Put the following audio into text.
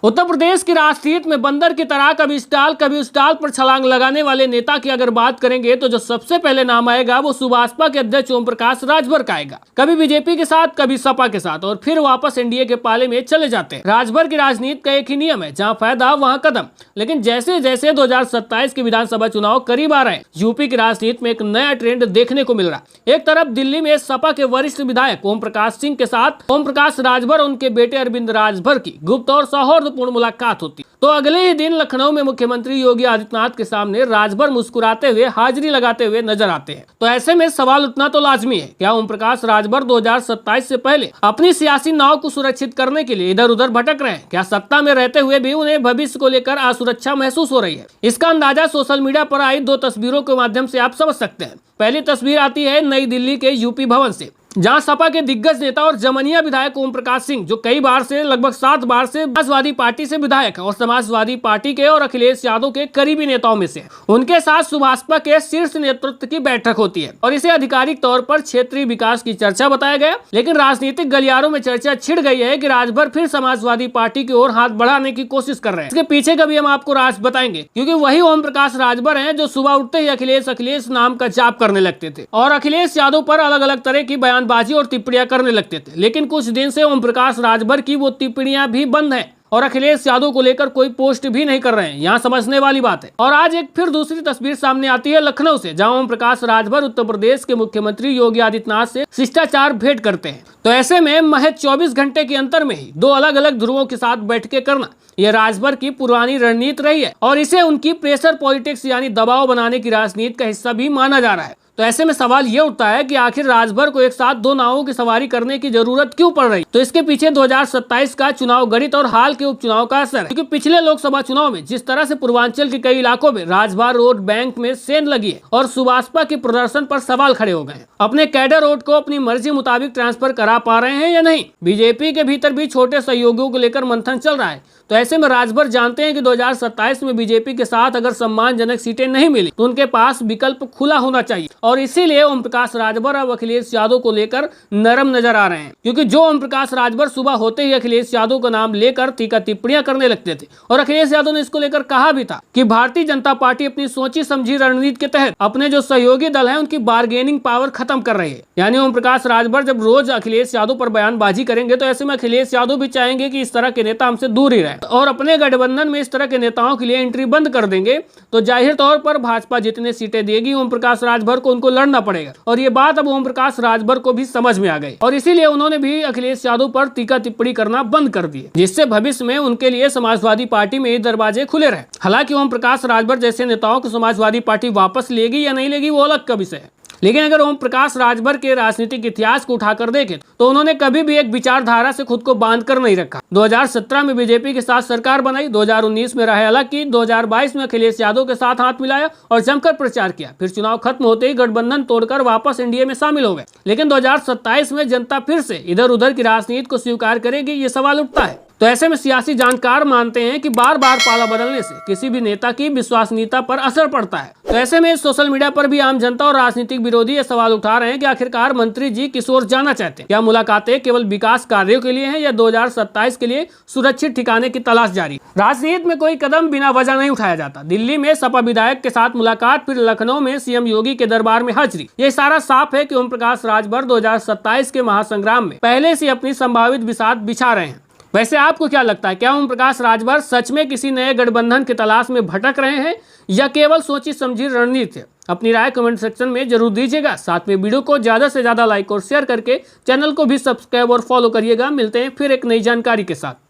उत्तर प्रदेश की राजनीति में बंदर की तरह कभी इस टाल कभी उस टाल पर छलांग लगाने वाले नेता की अगर बात करेंगे तो जो सबसे पहले नाम आएगा वो सुभाषपा के अध्यक्ष ओम प्रकाश राजभर का आएगा। कभी बीजेपी के साथ कभी सपा के साथ और फिर वापस एनडीए के पाले में चले जाते हैं। राजभर की राजनीति का एक ही नियम है, जहाँ फायदा वहाँ कदम। लेकिन जैसे जैसे 2027 के विधानसभा चुनाव करीब आ रहे हैं, यूपी की राजनीति में एक नया ट्रेंड देखने को मिल रहा है। एक तरफ दिल्ली में सपा के वरिष्ठ विधायक ओम प्रकाश सिंह के साथ ओम प्रकाश राजभर और उनके बेटे अरविंद राजभर की गुप्त और सौहार्दपूर्ण मुलाकात होती, तो अगले ही दिन लखनऊ में मुख्यमंत्री योगी आदित्यनाथ के सामने राजभर मुस्कुराते हुए हाजिरी लगाते हुए नजर आते हैं। तो ऐसे में सवाल उठना तो लाजमी है, क्या ओम प्रकाश राजभर 2027 से पहले अपनी सियासी नाव को सुरक्षित करने के लिए इधर उधर भटक रहे हैं? क्या सत्ता में रहते हुए भी उन्हें भविष्य को लेकर असुरक्षा महसूस हो रही है? इसका अंदाजा सोशल मीडिया पर आई दो तस्वीरों के माध्यम से आप समझ सकते हैं। पहली तस्वीर आती है नई दिल्ली के यूपी भवन से, जहां सपा के दिग्गज नेता और जमनिया विधायक ओम प्रकाश सिंह, जो कई बार से लगभग 7 बार से समाजवादी पार्टी से विधायक है और समाजवादी पार्टी के और अखिलेश यादव के करीबी नेताओं में से, उनके साथ सुभाषपा के शीर्ष नेतृत्व की बैठक होती है और इसे आधिकारिक तौर पर क्षेत्रीय विकास की चर्चा बताया गया। लेकिन राजनीतिक गलियारों में चर्चा छिड़ गई है कि राजभर फिर समाजवादी पार्टी की ओर हाथ बढ़ाने की कोशिश कर रहे हैं। इसके पीछे का भी हम आपको राज बताएंगे, क्योंकि वही ओम प्रकाश राजभर है जो सुबह उठते ही अखिलेश नाम का जाप करने लगते थे और अखिलेश यादव पर अलग अलग तरह की बयानबाजी और टिप्पणियां करने लगते थे। लेकिन कुछ दिन से ओम प्रकाश राजभर की वो टिप्पणियां भी बंद हैं और अखिलेश यादव को लेकर कोई पोस्ट भी नहीं कर रहे हैं। यहाँ समझने वाली बात है। और आज एक फिर दूसरी तस्वीर सामने आती है लखनऊ से, जहाँ ओम प्रकाश राजभर उत्तर प्रदेश के मुख्यमंत्री योगी आदित्यनाथ से शिष्टाचार भेंट करते हैं। तो ऐसे में महज 24 घंटे के अंतर में ही दो अलग अलग ध्रुवों के साथ बैठकें करना, यह राजभर की पुरानी रणनीति रही है और इसे उनकी प्रेशर पॉलिटिक्स यानी दबाव बनाने की राजनीति का हिस्सा भी माना जा रहा है। तो ऐसे में सवाल ये उठता है कि आखिर राजभर को एक साथ दो नावों की सवारी करने की जरूरत क्यों पड़ रही? तो इसके पीछे 2027 का चुनाव गणित और हाल के उपचुनाव का असर है। क्योंकि पिछले लोकसभा चुनाव में जिस तरह से पूर्वांचल के कई इलाकों में राजभर वोट बैंक में सेंध लगी है और सुभाषपा के प्रदर्शन पर सवाल खड़े हो गए। अपने कैडर वोट को अपनी मर्जी मुताबिक ट्रांसफर करा पा रहे हैं या नहीं? बीजेपी के भीतर भी छोटे सहयोगियों को लेकर मंथन चल रहा है। तो ऐसे में राजभर जानते हैं कि 2027 में बीजेपी के साथ अगर सम्मानजनक सीटें नहीं मिली तो उनके पास विकल्प खुला होना चाहिए और इसीलिए ओम प्रकाश राजभर अब अखिलेश यादव को लेकर नरम नजर आ रहे हैं। क्योंकि जो ओम प्रकाश राजभर सुबह होते ही अखिलेश यादव का नाम लेकर तीखा टिप्पणियां करने लगते थे और अखिलेश यादव ने इसको लेकर कहा भी था कि भारतीय जनता पार्टी अपनी सोची समझी रणनीति के तहत अपने जो सहयोगी दल है उनकी बार्गेनिंग पावर खत्म कर रही है। यानी ओम प्रकाश राजभर जब रोज अखिलेश यादव पर बयानबाजी करेंगे तो ऐसे में अखिलेश यादव भी चाहेंगे कि इस तरह के नेता हमसे दूर ही रहे और अपने गठबंधन में इस तरह के नेताओं के लिए एंट्री बंद कर देंगे तो जाहिर तौर पर भाजपा जितने सीटें देगी ओम प्रकाश राजभर को उनको लड़ना पड़ेगा। और ये बात अब ओम प्रकाश राजभर को भी समझ में आ गई और इसीलिए उन्होंने भी अखिलेश यादव पर तीखा टिप्पणी करना बंद कर दी, जिससे भविष्य में उनके लिए समाजवादी पार्टी में दरवाजे खुले रहे। हालांकि ओम प्रकाश राजभर जैसे नेताओं को समाजवादी पार्टी वापस लेगी या नहीं लेगी वो अलग का विषय है। लेकिन अगर ओम प्रकाश राजभर के राजनीतिक इतिहास को उठाकर देखें तो उन्होंने कभी भी एक विचारधारा से खुद को बांध कर नहीं रखा। 2017 में बीजेपी के साथ सरकार बनाई, 2019 में राह अलग की, 2022 में अखिलेश यादव के साथ हाथ मिलाया और जमकर प्रचार किया। फिर चुनाव खत्म होते ही गठबंधन तोड़कर वापस एनडीए में शामिल हो गए। लेकिन 2027 में जनता फिर से इधर उधर की राजनीति को स्वीकार करेगी, ये सवाल उठता है। तो ऐसे में सियासी जानकार मानते हैं कि बार बार पाला बदलने से किसी भी नेता की विश्वसनीयता पर असर पड़ता है। तो ऐसे में सोशल मीडिया पर भी आम जनता और राजनीतिक विरोधी ये सवाल उठा रहे हैं कि आखिरकार मंत्री जी किस ओर जाना चाहते हैं? क्या मुलाकातें केवल विकास कार्यों के लिए हैं या 2027 के लिए सुरक्षित ठिकाने की तलाश जारी? राजनीति में कोई कदम बिना वजह नहीं उठाया जाता। दिल्ली में सपा विधायक के साथ मुलाकात, फिर लखनऊ में सीएम योगी के दरबार में हाजिरी, ये सारा साफ है कि ओम प्रकाश राजभर 2027 के महासंग्राम में पहले से अपनी संभावित बिसात बिछा रहे हैं। वैसे आपको क्या लगता है, क्या ओम प्रकाश राजभर सच में किसी नए गठबंधन की तलाश में भटक रहे हैं या केवल सोची समझी रणनीति है? अपनी राय कमेंट सेक्शन में जरूर दीजिएगा। साथ में वीडियो को ज्यादा से ज्यादा लाइक और शेयर करके चैनल को भी सब्सक्राइब और फॉलो करिएगा। मिलते हैं फिर एक नई जानकारी के साथ।